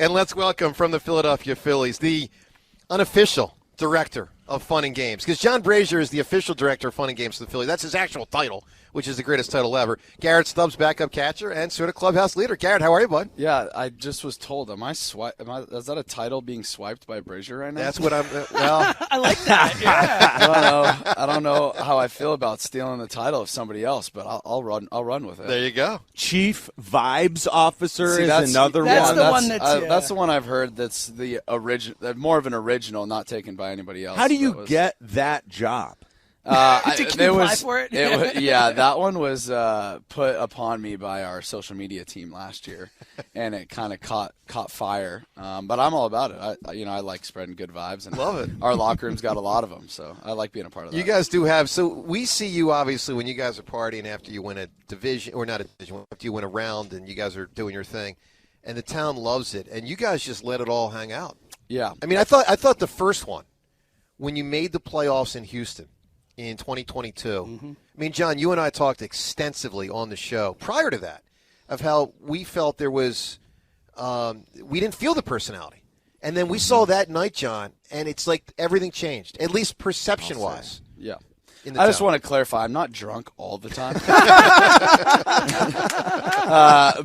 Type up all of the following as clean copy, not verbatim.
And let's welcome from the Philadelphia Phillies the unofficial director of fun and games, because John Brazier is the official director of fun and games for the Phillies. That's his actual title, which is the greatest title ever. Garrett Stubbs, backup catcher and sort of clubhouse leader. Garrett, how are you, bud? Yeah, I just was told. Is that a title being swiped by Brazier right now? That's what I'm. Well, I like that. Yeah. I don't know how I feel about stealing the title of somebody else, but I'll run with it. there you go. Chief Vibes Officer See, is another that's one. the one that's That's the one I've heard. That's the original, more of an original, not taken by anybody else. How do you get that job? Did you apply for it? Yeah, that one was put upon me by our social media team last year, and it kind of caught fire. But I'm all about it. I like spreading good vibes, and Love it. Our locker room's got a lot of them, so I like being a part of that. You guys do have. So we see you obviously when you guys are partying after you win a division, or not a division, after you win a round, and you guys are doing your thing, and the town loves it, and you guys just let it all hang out. Yeah. I mean, I thought the first one, when you made the playoffs in Houston in 2022. Mm-hmm. I mean, John, you and I talked extensively on the show prior to that of how we felt there was we didn't feel the personality. And then we saw that night, John, and it's like everything changed, at least perception-wise. Yeah. in the I just town. want to clarify, I'm not drunk all the time.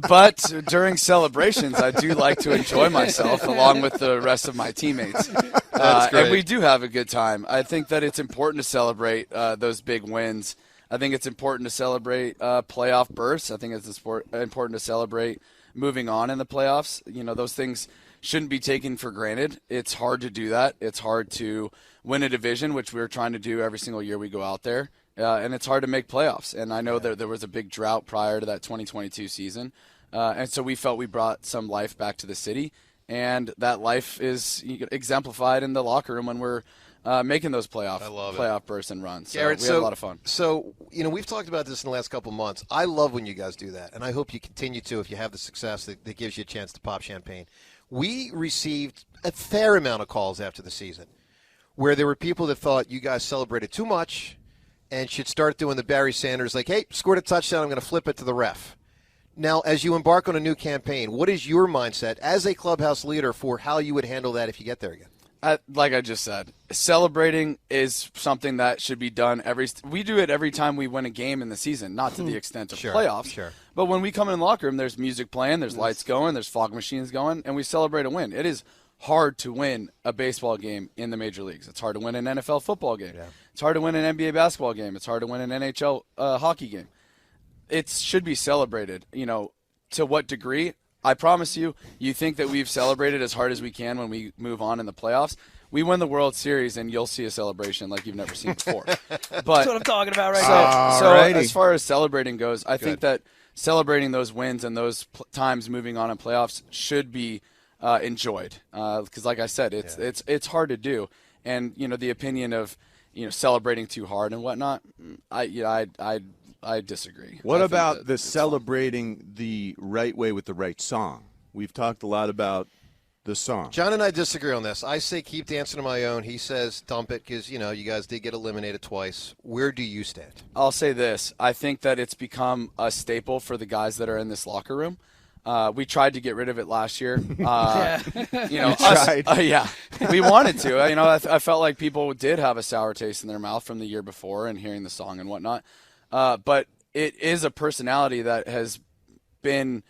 But during celebrations, I do like to enjoy myself along with the rest of my teammates. That's great. And we do have a good time. I think that it's important to celebrate those big wins. I think it's important to celebrate playoff bursts. I think it's important to celebrate moving on in the playoffs. You know, those things shouldn't be taken for granted. It's hard to do that. It's hard to win a division, which we're trying to do every single year we go out there. And it's hard to make playoffs. And I know that there was a big drought prior to that 2022 season. And so we felt we brought some life back to the city. And that life is exemplified in the locker room when we're making those playoff bursts and runs. So Garrett, we had a lot of fun. So, we've talked about this in the last couple of months. I love when you guys do that, and I hope you continue to if you have the success that gives you a chance to pop champagne. We received a fair amount of calls after the season where there were people that thought you guys celebrated too much and should start doing the Barry Sanders, like, hey, scored a touchdown, I'm going to flip it to the ref. Now, as you embark on a new campaign, what is your mindset as a clubhouse leader for how you would handle that if you get there again? Like I just said, celebrating is something that should be done we do it every time we win a game in the season, not to the extent of playoffs. Sure. But when we come in the locker room, there's music playing, there's lights going, there's fog machines going, and we celebrate a win. It is hard to win a baseball game in the major leagues. It's hard to win an NFL football game. Yeah. It's hard to win an NBA basketball game. It's hard to win an NHL hockey game. It should be celebrated. To what degree? I promise you think that we've celebrated as hard as we can when we move on in the playoffs. We win the World Series, and you'll see a celebration like you've never seen before. That's what I'm talking about right now. So as far as celebrating goes, I think that celebrating those wins and those times moving on in playoffs should be enjoyed. Because, like I said, it's hard to do. And the opinion of celebrating too hard and whatnot, I disagree. What about the celebrating the right way with the right song? We've talked a lot about the song. John and I disagree on this. I say keep dancing on my own. He says dump it because, you guys did get eliminated twice. Where do you stand? I'll say this. I think that it's become a staple for the guys that are in this locker room. We tried to get rid of it last year. We wanted to. I felt like people did have a sour taste in their mouth from the year before and hearing the song and whatnot. But it is a personality that has been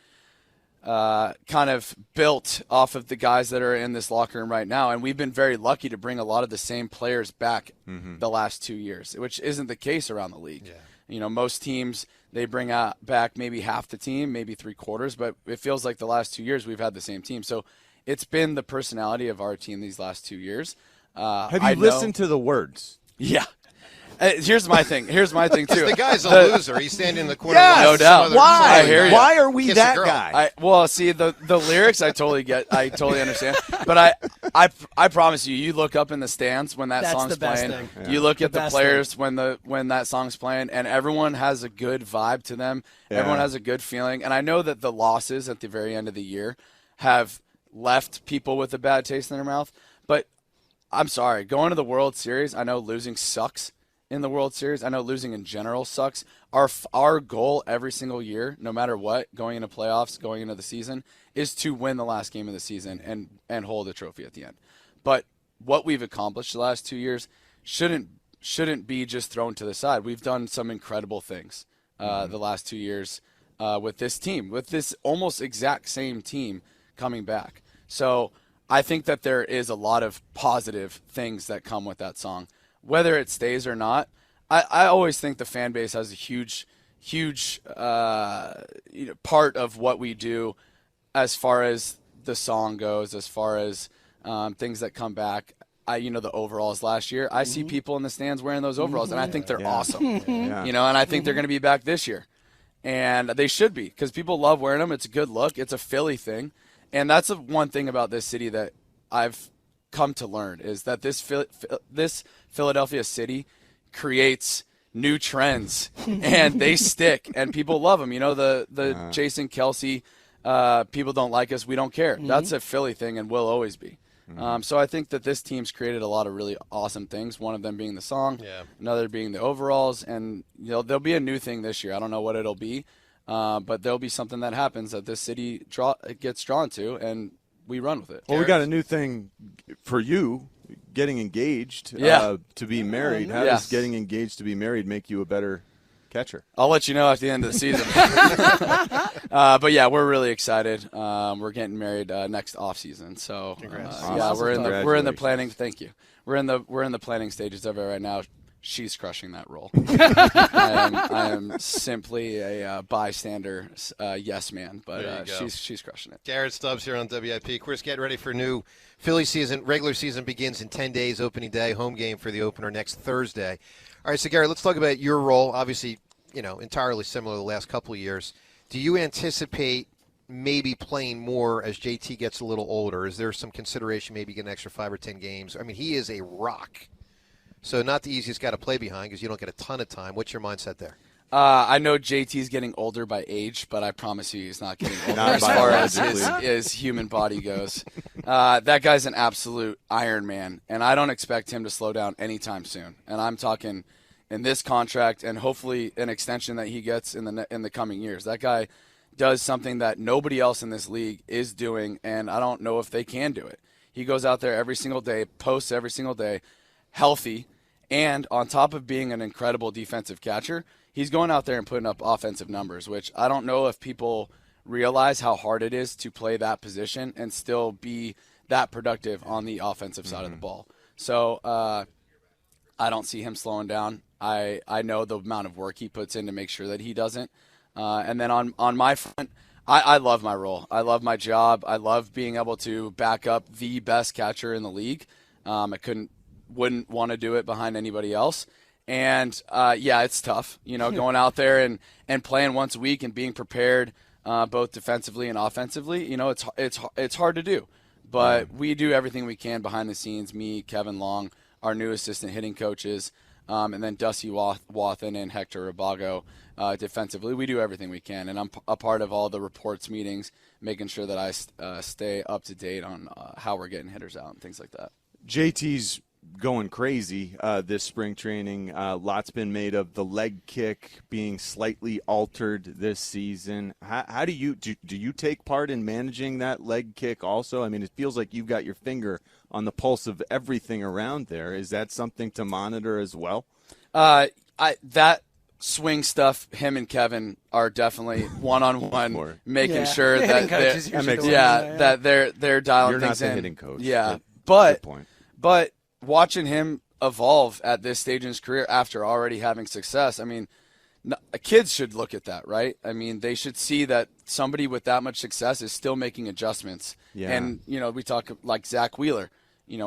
kind of built off of the guys that are in this locker room right now. And we've been very lucky to bring a lot of the same players back the last 2 years, which isn't the case around the league. Yeah. Most teams, they bring back maybe half the team, maybe 3/4, but it feels like the last 2 years we've had the same team. So it's been the personality of our team these last 2 years. Have you listened to the words? Yeah. Here's my thing. Too. The guy's a loser. He's standing in the corner. Yes, no doubt. Why? I hear you. Why are we Kiss that a girl. guy? See the lyrics. I totally get. I totally understand. But I promise you, you look up in the stands when That's song's the best playing. thing. You look at the best players when that song's playing, and everyone has a good vibe to them. Yeah. Everyone has a good feeling. And I know that the losses at the very end of the year have left people with a bad taste in their mouth. But I'm sorry, going to the World Series, I know losing sucks. in the World Series. I know losing in general sucks. Our goal every single year, no matter what, going into playoffs, going into the season, is to win the last game of the season and hold a trophy at the end. But what we've accomplished the last 2 years shouldn't be just thrown to the side. We've done some incredible things the last 2 years with this team, with this almost exact same team coming back. So I think that there is a lot of positive things that come with that song. Whether it stays or not, I always think the fan base has a huge part of what we do as far as the song goes, as far as things that come back. The overalls last year, I see people in the stands wearing those overalls, and I think they're awesome. And I think they're going to be back this year. And they should be, because people love wearing them. It's a good look. It's a Philly thing. And that's one thing about this city that I've come to learn, is that this Philadelphia city creates new trends, and they stick, and people love them. The Jason Kelsey, people don't like us, we don't care. That's a Philly thing and will always be. So I think that this team's created a lot of really awesome things, one of them being the song, another being the overalls, and there'll be a new thing this year. I don't know what it'll be, but there'll be something that happens that this city gets drawn to, and we run with it. Well, we got a new thing for you, getting engaged to be married. How does getting engaged to be married make you a better catcher? I'll let you know at the end of the season. But yeah, we're really excited. We're getting married next off season. So we're in the planning. Thank you. We're in the planning stages of it right now. She's crushing that role. I am simply a bystander, yes man, but she's crushing it. Garrett Stubbs here on WIP. Of course, getting ready for a new Philly season. Regular season begins in 10 days. Opening day, home game for the opener next Thursday. All right, so Garrett, let's talk about your role. Obviously, entirely similar to the last couple of years. Do you anticipate maybe playing more as JT gets a little older? Is there some consideration maybe get an extra 5 or 10 games? I mean, he is a rock. So not the easiest guy to play behind because you don't get a ton of time. What's your mindset there? I know JT's getting older by age, but I promise you he's not getting older as far as his human body goes. That guy's an absolute Iron Man, and I don't expect him to slow down anytime soon. And I'm talking in this contract and hopefully an extension that he gets in the coming years. That guy does something that nobody else in this league is doing, and I don't know if they can do it. He goes out there every single day, posts every single day, healthy, and on top of being an incredible defensive catcher, he's going out there and putting up offensive numbers, which I don't know if people realize how hard it is to play that position and still be that productive on the offensive side of the ball. So I don't see him slowing down. I know the amount of work he puts in to make sure that he doesn't. And then on my front, I love my role. I love my job. I love being able to back up the best catcher in the league. Wouldn't want to do it behind anybody else. And, it's tough, going out there and playing once a week and being prepared both defensively and offensively. It's hard to do. But we do everything we can behind the scenes, me, Kevin Long, our new assistant hitting coaches, and then Dusty Wathen and Hector Rabago defensively. We do everything we can. And I'm a part of all the reports meetings, making sure that I stay up to date on how we're getting hitters out and things like that. JT's going crazy this spring training. Lots been made of the leg kick being slightly altered this season. How do you take part in managing that leg kick also? I mean, it feels like you've got your finger on the pulse of everything around there. Is that something to monitor as well? That swing stuff, him and Kevin are definitely one-on-one, making sure that they're dialing You're things not the in. hitting coach. Yeah, good point. But watching him evolve at this stage in his career after already having success, I mean, kids should look at that, right? I mean, they should see that somebody with that much success is still making adjustments. Yeah. And, we talk like Zach Wheeler,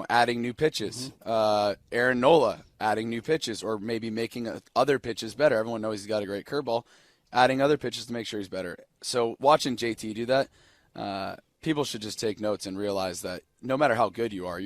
adding new pitches. Aaron Nola adding new pitches or maybe making other pitches better. Everyone knows he's got a great curveball. Adding other pitches to make sure he's better. So watching JT do that, people should just take notes and realize that no matter how good you are,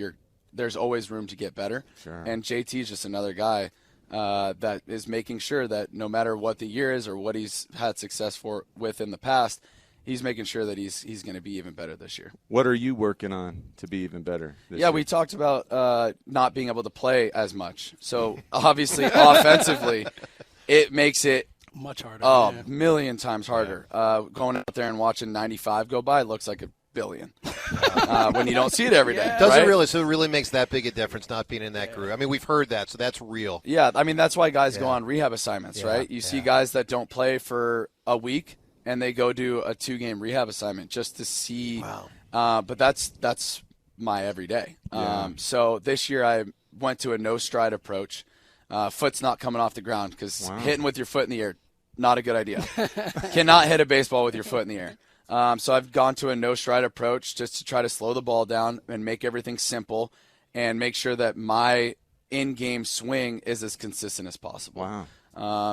there's always room to get better. Sure. And JT is just another guy that is making sure that no matter what the year is or what he's had success with in the past, he's making sure that he's going to be even better this year. What are you working on to be even better this year? We talked about not being able to play as much. So obviously offensively, it makes it much harder. A million times harder. Going out there and watching 95 go by looks like a billion when you don't see it every day. Does it right? really? So it really makes that big a difference not being in that group. I mean, we've heard that, so that's real. Yeah, I mean, that's why guys go on rehab assignments, right? You see guys that don't play for a week, and they go do a 2-game rehab assignment just to see. Wow. But that's my everyday. So this year I went to a no-stride approach. Foot's not coming off the ground because hitting with your foot in the air, not a good idea. Cannot hit a baseball with your foot in the air. So I've gone to a no-stride approach just to try to slow the ball down and make everything simple and make sure that my in-game swing is as consistent as possible. Wow.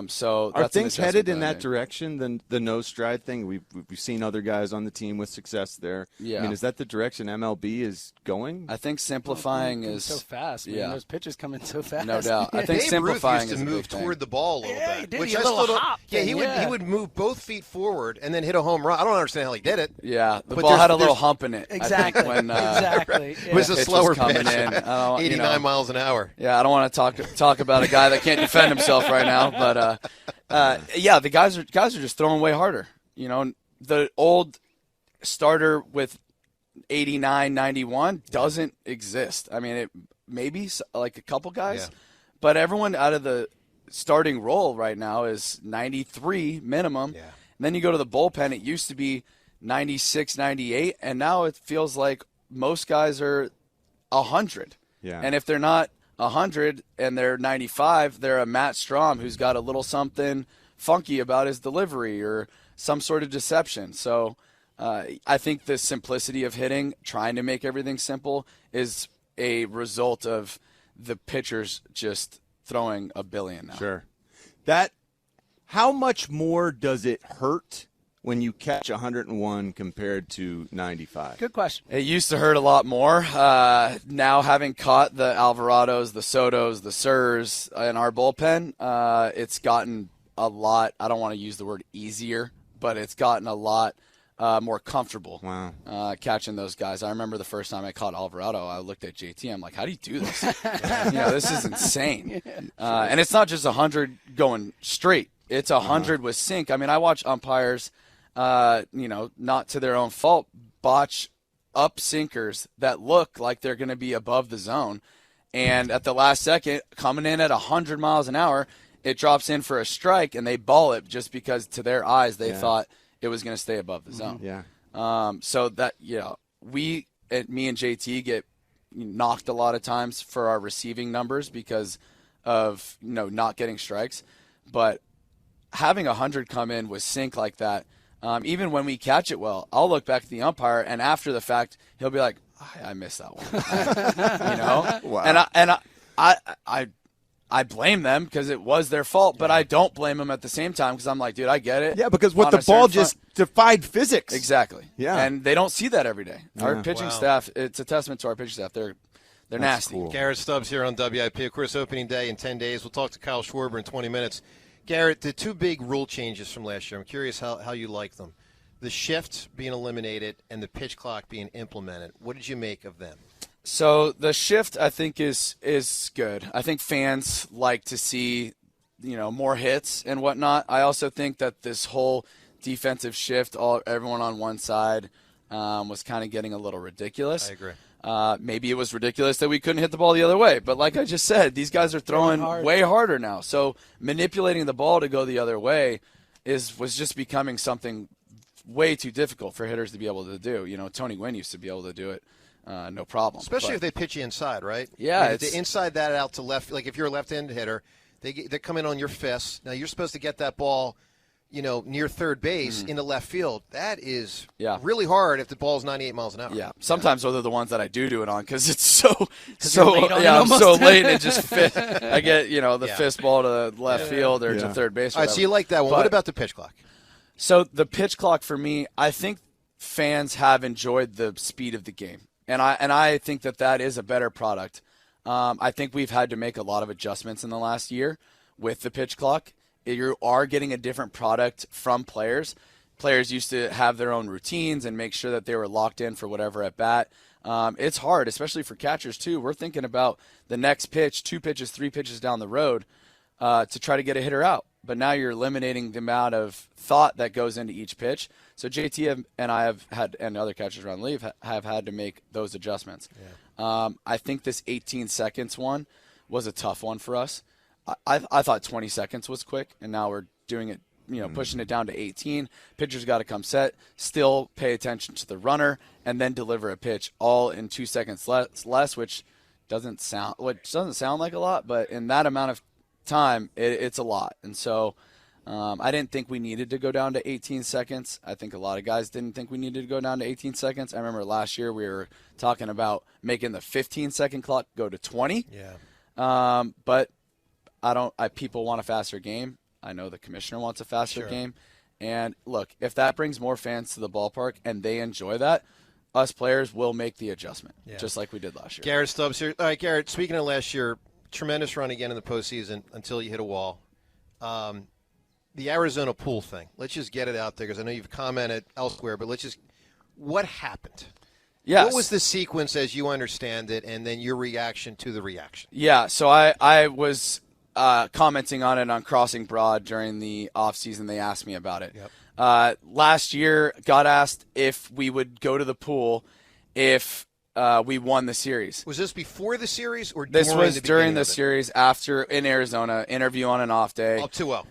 So are that's things headed in that direction? The no stride thing. We've seen other guys on the team with success there. Yeah. I mean, is that the direction MLB is going? I think simplifying is so fast. Man. Those pitches come in so fast. No doubt. I think Dave simplifying Ruth used to move toward the ball a little he bit. did. Which He I had a little still don't. hop Yeah, thing, he would move both feet forward and then hit a home run. I don't understand how he did it. Yeah, the But ball had a little hump in it. Exactly. I think when, exactly. It was a pitch slower coming pitch. in. 89 miles an hour. Yeah, I don't want to talk about a guy that can't defend himself right now, but the guys are just throwing way harder. You know, the old starter with 89, 91 doesn't exist. I mean, it maybe like a couple guys, but everyone out of the starting role right now is 93 minimum. Yeah. And then you go to the bullpen, it used to be 96, 98, and now it feels like most guys are 100. Yeah. And if they're not 100 and they're 95, they're a Matt Strom who's got a little something funky about his delivery or some sort of deception. So I think the simplicity of hitting, trying to make everything simple, is a result of the pitchers just throwing a billion now. Sure. How much more does it hurt when you catch 101 compared to 95? Good question. It used to hurt a lot more. Now, having caught the Alvarados, the Sotos, the Surs in our bullpen, it's gotten a lot, I don't want to use the word easier, but it's gotten a lot more comfortable. Wow. Catching those guys. I remember the first time I caught Alvarado, I looked at JT. I'm like, how do you do this? This is insane. And it's not just 100 going straight. It's 100 with sink. I mean, I watch umpires, not to their own fault, botch up sinkers that look like they're going to be above the zone. And at the last second, coming in at 100 miles an hour, it drops in for a strike, and they ball it just because to their eyes they thought it was going to stay above the zone. Yeah. So that, me and JT get knocked a lot of times for our receiving numbers because of, not getting strikes. But having 100 come in with sink like that, even when we catch it well, I'll look back at the umpire, and after the fact, he'll be like, I missed that one. Wow. And I blame them because it was their fault, but I don't blame them at the same time because I'm like, dude, I get it. Yeah, because what the ball just defied physics. Exactly. Yeah. And they don't see that every day. Yeah. Our pitching staff, it's a testament to our pitching staff. They're nasty. Cool. Garrett Stubbs here on WIP. Of course, opening day in 10 days. We'll talk to Kyle Schwarber in 20 minutes. Garrett, the two big rule changes from last year, I'm curious how you like them. The shift being eliminated and the pitch clock being implemented. What did you make of them? So the shift, I think, is good. I think fans like to see, more hits and whatnot. I also think that this whole defensive shift, everyone on one side, was kind of getting a little ridiculous. I agree. Maybe it was ridiculous that we couldn't hit the ball the other way. But like I just said, these guys are throwing way harder now. So manipulating the ball to go the other way was just becoming something way too difficult for hitters to be able to do. Tony Gwynn used to be able to do it. No problem. Especially if they pitch you inside, right? Yeah. If they inside that out to left, like if you're a left-handed hitter, they come in on your fists. Now, you're supposed to get that ball, near third base into left field. That is really hard if the ball's 98 miles an hour. Yeah. Sometimes those are the ones that I do it on because it's so late on it I'm almost. so late and it just fit. I get, the fist ball to left field or to third base. All right, so you like that one. What about the pitch clock? So the pitch clock for me, I think fans have enjoyed the speed of the game. And I think that is a better product. I think we've had to make a lot of adjustments in the last year with the pitch clock. You are getting a different product from players. players used to have their own routines and make sure that they were locked in for whatever at bat. It's hard, especially for catchers too. We're thinking about the next pitch, 2 pitches, 3 pitches down the road to try to get a hitter out. But now you're eliminating the amount of thought that goes into each pitch. So JT and I have had, and other catchers around the league have had to make those adjustments. Yeah. I think this 18 seconds one was a tough one for us. I thought 20 seconds was quick, and now we're doing it, pushing it down to 18. Pitcher's got to come set, still pay attention to the runner, and then deliver a pitch all in 2 seconds less, which doesn't sound like a lot, but in that amount of time, it's a lot. And so I didn't think we needed to go down to 18 seconds. I think a lot of guys didn't think we needed to go down to 18 seconds. I remember last year we were talking about making the 15-second clock go to 20. Yeah. But people want a faster game. I know the commissioner wants a faster game. And look, if that brings more fans to the ballpark and they enjoy that, us players will make the adjustment, just like we did last year. Garrett Stubbs here. All right, Garrett, speaking of last year, tremendous run again in the postseason until you hit a wall. The Arizona pool thing. Let's just get it out there because I know you've commented elsewhere, but what happened? Yes. What was the sequence as you understand it, and then your reaction to the reaction? Yeah, so I was commenting on it on Crossing Broad during the offseason. They asked me about it. Yep. Last year, got asked if we would go to the pool if we won the series. Was this before the series or this was during the series after in Arizona, interview on an off day. Up 2-0.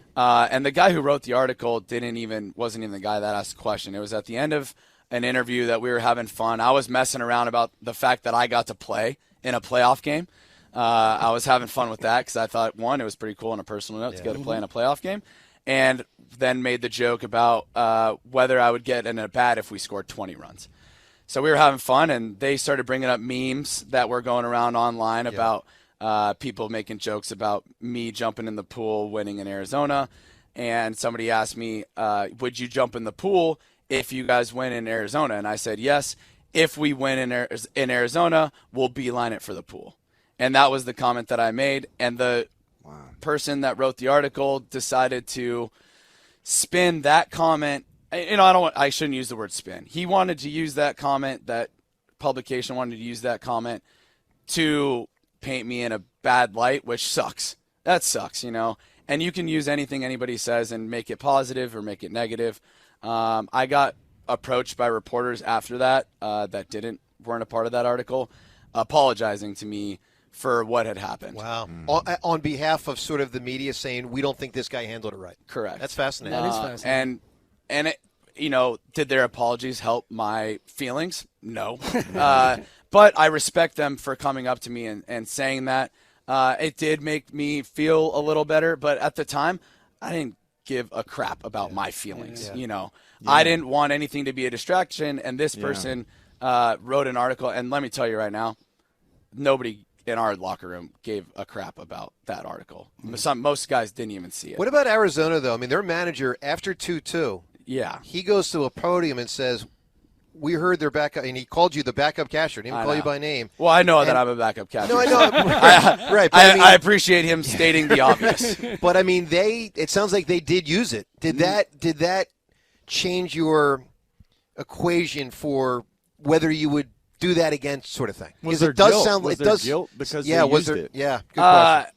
And the guy who wrote the article wasn't even the guy that asked the question. It was at the end of an interview that we were having fun. I was messing around about the fact that I got to play in a playoff game. I was having fun with that because I thought, one, it was pretty cool on a personal note to get to play in a playoff game, and then made the joke about whether I would get an at-bat if we scored 20 runs. So we were having fun, and they started bringing up memes that were going around online about people making jokes about me jumping in the pool winning in Arizona. And somebody asked me, would you jump in the pool if you guys win in Arizona? And I said, yes, if we win in Arizona, we'll beeline it for the pool. And that was the comment that I made. And the person that wrote the article decided to spin that comment. I shouldn't use the word spin. He wanted to use that comment, that publication wanted to use that comment to paint me in a bad light, which sucks. That sucks, And you can use anything anybody says and make it positive or make it negative. I got approached by reporters after that weren't a part of that article, apologizing to me for what had happened. Wow. On behalf of sort of the media saying, we don't think this guy handled it right. Correct. That's fascinating. That is fascinating. And it, did their apologies help my feelings? No. But I respect them for coming up to me and saying that. It did make me feel a little better, but at the time, I didn't give a crap about my feelings. I didn't want anything to be a distraction, and this person wrote an article, and let me tell you right now, nobody in our locker room gave a crap about that article. Most guys didn't even see it. What about Arizona, though? I mean, their manager, after 2-2, he goes to a podium and says, we heard their backup, and he called you the backup catcher. Didn't even call you by name. Well, I know that I'm a backup catcher. No, I know. Right. But I appreciate him stating the obvious. But, I mean, it sounds like they did use it. Did that change your equation for whether you would do that again, sort of thing? Was there guilt because they used it? Yeah, good question.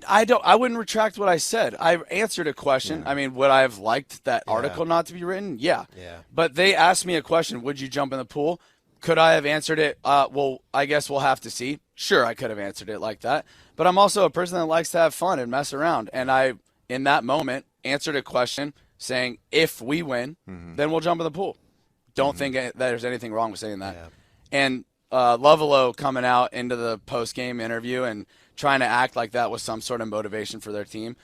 I wouldn't retract what I said. I answered a question. I mean, would I have liked that article not to be written? Yeah. But they asked me a question, would you jump in the pool? Could I have answered it? Well, I guess we'll have to see. Sure, I could have answered it like that. But I'm also a person that likes to have fun and mess around. And I, in that moment, answered a question saying, if we win, then we'll jump in the pool. Don't think that there's anything wrong with saying that. Yeah. And Lovelo coming out into the post-game interview and trying to act like that was some sort of motivation for their team.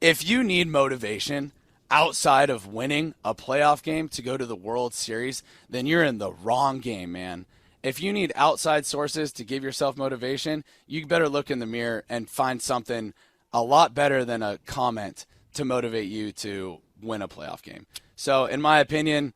If you need motivation outside of winning a playoff game to go to the World Series, then you're in the wrong game, man. If you need outside sources to give yourself motivation, you better look in the mirror and find something a lot better than a comment to motivate you to win a playoff game. So, in my opinion,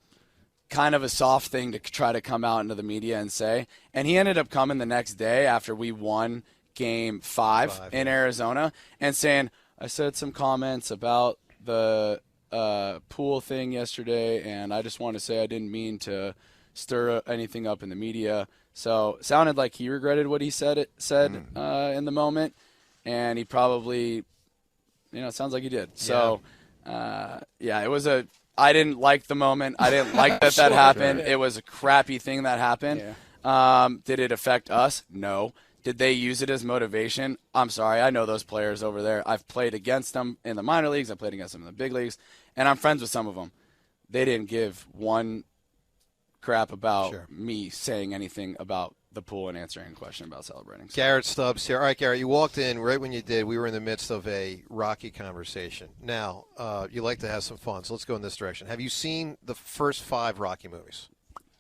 kind of a soft thing to try to come out into the media and say. And he ended up coming the next day after we won Game 5 in Arizona and saying, I said some comments about the pool thing yesterday, and I just want to say I didn't mean to stir anything up in the media. So it sounded like he regretted what he said in the moment, and he probably, it sounds like he did. So, it was I didn't like the moment. I didn't like that happened. It was a crappy thing that happened. Yeah. Did it affect us? No. Did they use it as motivation? I'm sorry. I know those players over there. I've played against them in the minor leagues. I played against them in the big leagues, and I'm friends with some of them. They didn't give one crap about me saying anything about the pool and answering a question about celebrating. So. Garrett Stubbs here. All right, Garrett, you walked in right when you did. We were in the midst of a Rocky conversation. Now, you like to have some fun, so let's go in this direction. Have you seen the first 5 Rocky movies?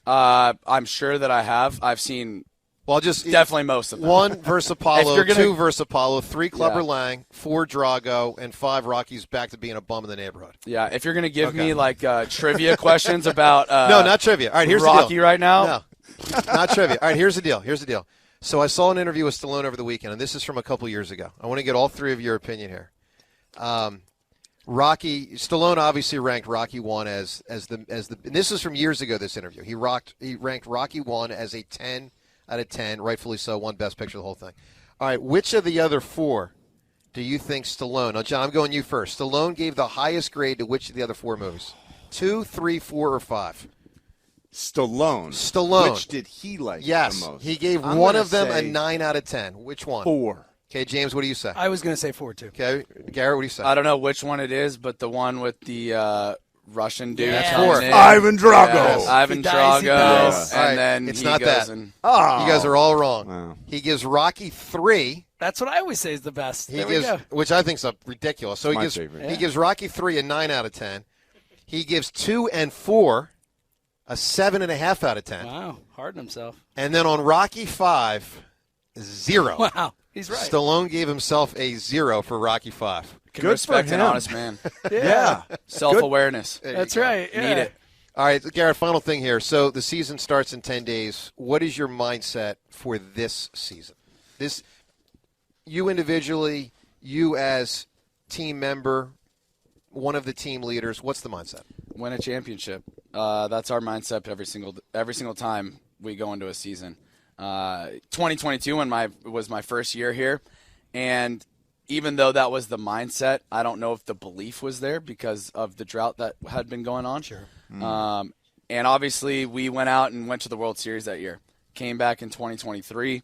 I'm sure that I have. I've seen definitely most of them. 1 versus Apollo, 2 versus Apollo, 3 Clubber Lang, 4 Drago, and 5 Rocky's back to being a bum in the neighborhood. Yeah, if you're going to give me trivia questions about no, not trivia. All right, here's Rocky the deal. right now. No, not trivia. All right, here's the deal. So I saw an interview with Stallone over the weekend, and this is from a couple years ago. I want to get all 3 of your opinion here. Stallone obviously ranked Rocky 1 as the and this is from years ago, this interview. He ranked Rocky 1 as a 10 out of 10, rightfully so, 1 best picture, the whole thing. All right, which of the other 4 do you think Stallone? Now, John, I'm going you first. Stallone gave the highest grade to which of the other 4 movies? 2, 3, 4, or 5? Stallone. Which did he like the most? He gave one of them a 9 out of 10. Which one? 4. Okay, James, what do you say? I was going to say 4, too. Okay, Garrett, what do you say? I don't know which one it is, but the one with the Russian dude. That's 4. Ivan Drago. Yes, Ivan Drago. Yes. And then it's he not goes that. And, you guys are all wrong. Wow. He gives Rocky 3. That's what I always say is the best. There we go. Which I think is ridiculous. So Favorite. He gives Rocky 3 a 9 out of 10. He gives 2 and 4 a 7.5 out of 10. Wow, hard on himself. And then on Rocky 5, 0. Wow, he's right. Stallone gave himself a 0 for Rocky 5. Good respect an honest man. Yeah. Self-awareness. That's right. Yeah. Need it. All right, Garrett, final thing here. So the season starts in 10 days. What is your mindset for this season? You individually, you as team member, one of the team leaders, what's the mindset? Win a championship. That's our mindset every single time we go into a season. 2022 was my first year here, and even though that was the mindset, I don't know if the belief was there because of the drought that had been going on. Sure. And obviously we went out and went to the World Series that year. Came back in 2023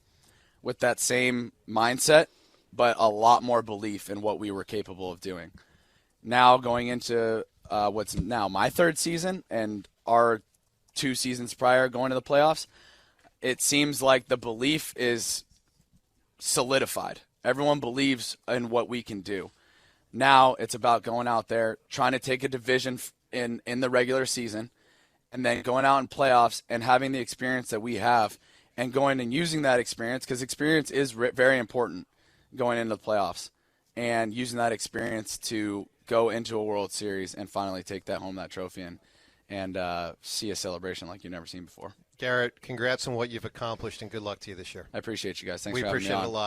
with that same mindset, but a lot more belief in what we were capable of doing. Now going into what's now my 3rd season and our 2 seasons prior going to the playoffs, it seems like the belief is solidified. Everyone believes in what we can do. Now it's about going out there, trying to take a division in the regular season, and then going out in playoffs and having the experience that we have and going and using that experience, because experience is very important going into the playoffs, and using that experience to go into a World Series and finally take that trophy and see a celebration like you've never seen before. Garrett, congrats on what you've accomplished, and good luck to you this year. I appreciate you guys. Thanks we for having me on. appreciate it a lot.